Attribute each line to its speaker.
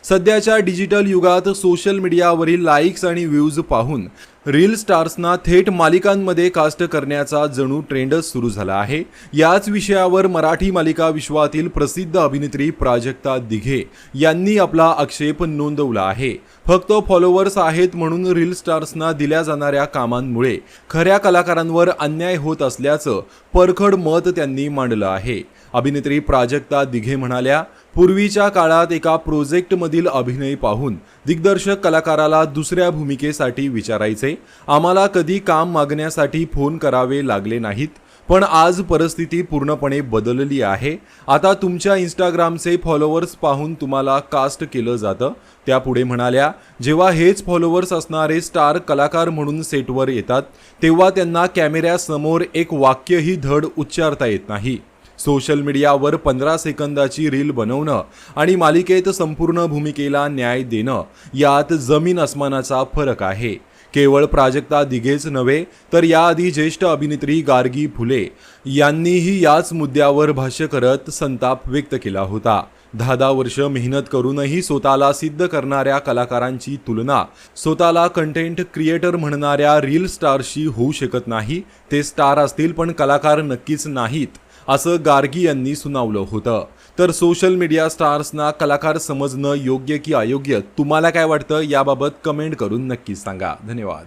Speaker 1: सध्याच्या डिजिटल युगात social मीडियावरील likes आणि व्ह्यूज पाहून रील स्टार्सना थेट मालिकांमध्ये कास्ट करण्याचा जणू ट्रेंडच सुरू झाला आहे। याच विषयावर मराठी मालिका विश्वातील प्रसिद्ध अभिनेत्री प्राजक्ता दिघे यांनी आपला आक्षेप नोंदवला आहे। फक्त फॉलोअर्स आहेत म्हणून रील स्टार्सना दिल्या जाणाऱ्या कामांमुळे खऱ्या कलाकारांवर अन्याय होत असल्याचं परखड मत त्यांनी मांडलं आहे। अभिनेत्री प्राजक्ता दिघे म्हणाल्या, पूर्वीच्या काळात एका प्रोजेक्टमधील अभिनय पाहून दिग्दर्शक कलाकाराला दुसऱ्या भूमिकेसाठी विचारायचे। आम्हाला कधी काम मागण्यासाठी फोन करावे लागले नाहीत, पण आज परिस्थिती पूर्णपणे बदलली आहे। आता तुमच्या इंस्टाग्रामचे फॉलोअर्स पाहून तुम्हाला कास्ट केलं जातं। त्यापुढे म्हणाल्या, जेव्हा हेच फॉलोअर्स असणारे स्टार कलाकार म्हणून सेटवर येतात तेव्हा त्यांना कॅमेऱ्यासमोर एक वाक्यही धड उच्चारता येत नाही। सोशल मीडियावर 15 सेकंदाची रील बनवणं आणि मालिकेत संपूर्ण भूमिकेला न्याय देणं यात जमीन आसमानाचा फरक आहे। केवळ प्राजक्ता दिघेच नव्हे तर याआधी ज्येष्ठ अभिनेत्री गार्गी फुले यांनीही याच मुद्द्यावर भाष्य करत संताप व्यक्त केला होता। 10 वर्ष मेहनत करूनही स्वतःला सिद्ध करणाऱ्या कलाकारांची तुलना स्वतःला कंटेंट क्रिएटर म्हणणाऱ्या रील स्टारशी होऊ शकत नाही। ते स्टार असतील पण कलाकार नक्कीच नाहीत असं गार्गी यांनी सुनावलं होतं। तर सोशल मीडिया स्टार्सना कलाकार समजणं योग्य की अयोग्य, तुम्हाला काय वाटतं याबाबत कमेंट करून नक्की सांगा। धन्यवाद।